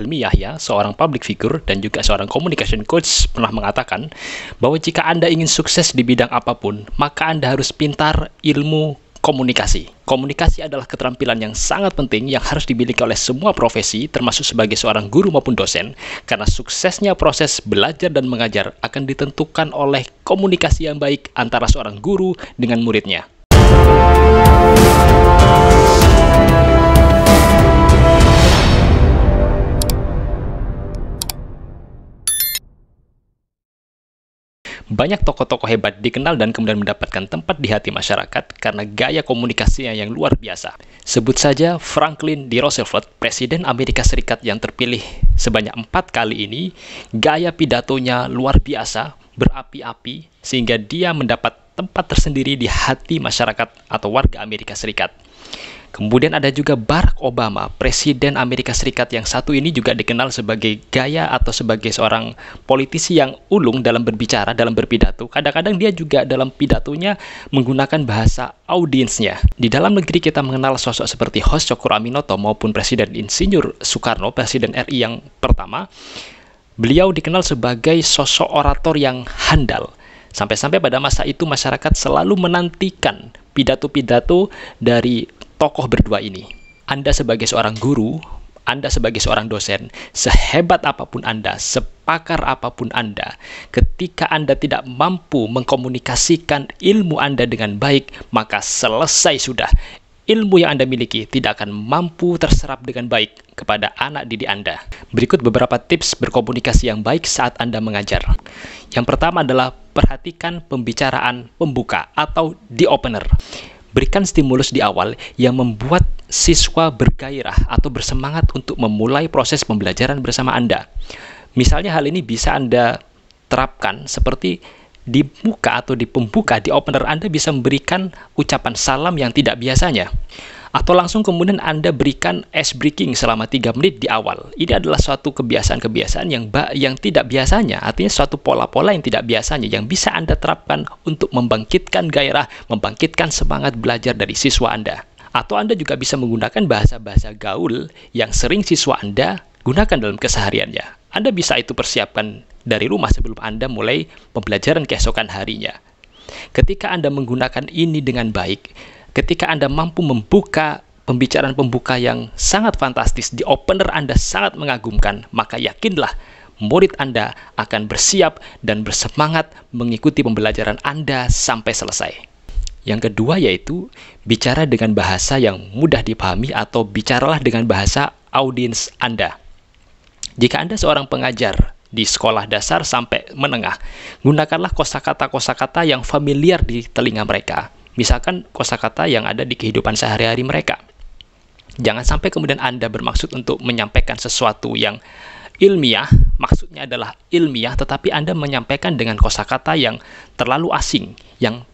ilmiah ya, seorang public figure dan juga seorang communication coach pernah mengatakan bahwa jika Anda ingin sukses di bidang apapun, maka Anda harus pintar ilmu komunikasi. Komunikasi adalah keterampilan yang sangat penting yang harus dimiliki oleh semua profesi, termasuk sebagai seorang guru maupun dosen, karena suksesnya proses belajar dan mengajar akan ditentukan oleh komunikasi yang baik antara seorang guru dengan muridnya. Banyak tokoh-tokoh hebat dikenal dan kemudian mendapatkan tempat di hati masyarakat karena gaya komunikasinya yang luar biasa. Sebut saja Franklin D. Roosevelt, Presiden Amerika Serikat yang terpilih sebanyak 4 kali ini. Gaya pidatonya luar biasa, berapi-api, sehingga dia mendapat tempat tersendiri di hati masyarakat atau warga Amerika Serikat. Kemudian ada juga Barack Obama, Presiden Amerika Serikat yang satu ini juga dikenal sebagai gaya atau sebagai seorang politisi yang ulung dalam berbicara, dalam berpidato. Kadang-kadang dia juga dalam pidatonya menggunakan bahasa audiensnya. Di dalam negeri kita mengenal sosok seperti Hos Cokroaminoto maupun Presiden Insinyur Soekarno, Presiden RI yang pertama. Beliau dikenal sebagai sosok orator yang handal. Sampai-sampai pada masa itu masyarakat selalu menantikan pidato-pidato dari tokoh berdua ini. Anda sebagai seorang guru, Anda sebagai seorang dosen, sehebat apapun Anda, sepakar apapun Anda, ketika Anda tidak mampu mengkomunikasikan ilmu Anda dengan baik, maka selesai sudah. Ilmu yang Anda miliki tidak akan mampu terserap dengan baik kepada anak didik Anda. Berikut beberapa tips berkomunikasi yang baik saat Anda mengajar. Yang pertama adalah perhatikan pembicaraan pembuka atau the opener. Berikan stimulus di awal yang membuat siswa bergairah atau bersemangat untuk memulai proses pembelajaran bersama Anda. Misalnya hal ini bisa Anda terapkan seperti di muka atau di pembuka, di opener Anda bisa memberikan ucapan salam yang tidak biasanya. Atau langsung kemudian Anda berikan ice breaking selama 3 menit di awal. Ini adalah suatu kebiasaan-kebiasaan yang tidak biasanya, artinya suatu pola-pola yang tidak biasanya yang bisa Anda terapkan untuk membangkitkan gairah, membangkitkan semangat belajar dari siswa Anda. Atau Anda juga bisa menggunakan bahasa-bahasa gaul yang sering siswa Anda gunakan dalam kesehariannya. Anda bisa itu persiapkan dari rumah sebelum Anda mulai pembelajaran keesokan harinya. Ketika Anda menggunakan ini dengan baik, ketika Anda mampu membuka pembicaraan pembuka yang sangat fantastis, di opener Anda sangat mengagumkan, maka yakinlah murid Anda akan bersiap dan bersemangat mengikuti pembelajaran Anda sampai selesai. Yang kedua yaitu bicara dengan bahasa yang mudah dipahami atau bicaralah dengan bahasa audiens Anda. Jika Anda seorang pengajar di sekolah dasar sampai menengah, gunakanlah kosakata-kosakata yang familiar di telinga mereka. Misalkan kosakata yang ada di kehidupan sehari-hari mereka. Jangan sampai kemudian Anda bermaksud untuk menyampaikan sesuatu yang ilmiah, maksudnya adalah ilmiah, tetapi Anda menyampaikan dengan kosakata yang terlalu asing, yang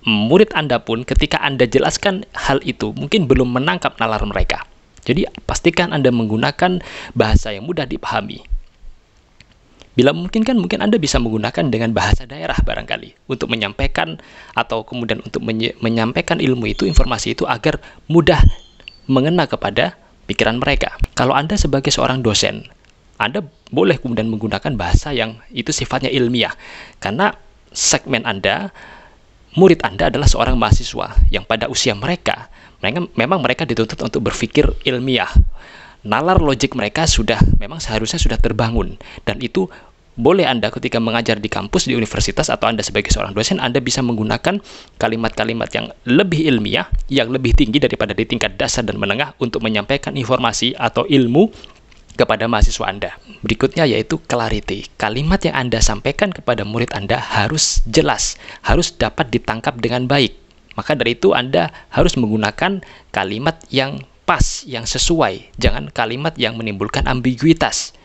murid Anda pun ketika Anda jelaskan hal itu mungkin belum menangkap nalar mereka. Jadi pastikan Anda menggunakan bahasa yang mudah dipahami. Bila memungkinkan, mungkin Anda bisa menggunakan dengan bahasa daerah barangkali untuk menyampaikan atau kemudian untuk menyampaikan ilmu itu, informasi itu agar mudah mengena kepada pikiran mereka. Kalau Anda sebagai seorang dosen, Anda boleh kemudian menggunakan bahasa yang itu sifatnya ilmiah. Karena segmen Anda, murid Anda adalah seorang mahasiswa yang pada usia mereka memang mereka dituntut untuk berpikir ilmiah. Nalar logik mereka memang seharusnya sudah terbangun, dan itu boleh Anda ketika mengajar di kampus, di universitas, atau Anda sebagai seorang dosen, Anda bisa menggunakan kalimat-kalimat yang lebih ilmiah, yang lebih tinggi daripada di tingkat dasar dan menengah untuk menyampaikan informasi atau ilmu kepada mahasiswa Anda. Berikutnya yaitu clarity. Kalimat yang Anda sampaikan kepada murid Anda harus jelas, harus dapat ditangkap dengan baik. Maka dari itu Anda harus menggunakan kalimat yang pas, yang sesuai. Jangan kalimat yang menimbulkan ambiguitas.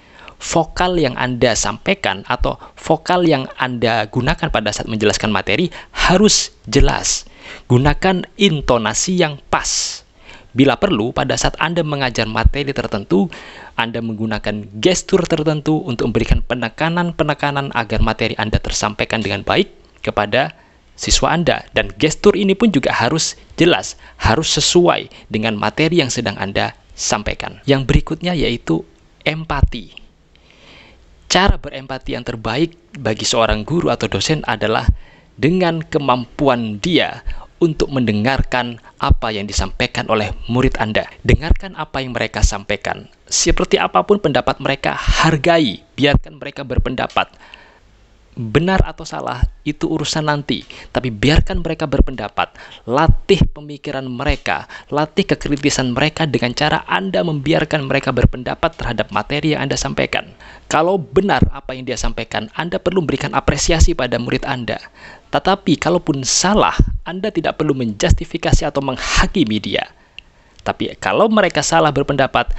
Vokal yang Anda sampaikan atau vokal yang Anda gunakan pada saat menjelaskan materi harus jelas. Gunakan intonasi yang pas. Bila perlu, pada saat Anda mengajar materi tertentu, Anda menggunakan gestur tertentu untuk memberikan penekanan-penekanan agar materi Anda tersampaikan dengan baik kepada siswa Anda. Dan gestur ini pun juga harus jelas, harus sesuai dengan materi yang sedang Anda sampaikan. Yang berikutnya yaitu empati. Cara berempati yang terbaik bagi seorang guru atau dosen adalah dengan kemampuan dia untuk mendengarkan apa yang disampaikan oleh murid Anda. Dengarkan apa yang mereka sampaikan. Seperti apapun pendapat mereka, hargai, biarkan mereka berpendapat. Benar atau salah, itu urusan nanti. Tapi biarkan mereka berpendapat. Latih pemikiran mereka, latih kekritisan mereka dengan cara Anda membiarkan mereka berpendapat terhadap materi yang Anda sampaikan. Kalau benar apa yang dia sampaikan, Anda perlu memberikan apresiasi pada murid Anda. Tetapi kalaupun salah, Anda tidak perlu menjustifikasi atau menghakimi dia. Tapi kalau mereka salah berpendapat,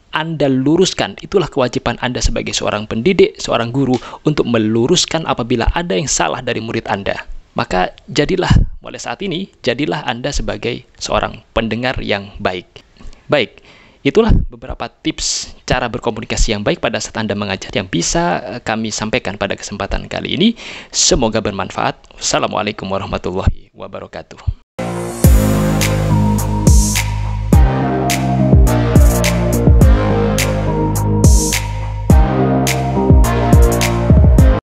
Anda luruskan. Itulah kewajiban Anda sebagai seorang pendidik, seorang guru, untuk meluruskan apabila ada yang salah dari murid Anda. Maka jadilah, mulai saat ini, jadilah Anda sebagai seorang pendengar yang baik. Baik, itulah beberapa tips cara berkomunikasi yang baik pada saat Anda mengajar yang bisa kami sampaikan pada kesempatan kali ini. Semoga bermanfaat. Wassalamualaikum warahmatullahi wabarakatuh.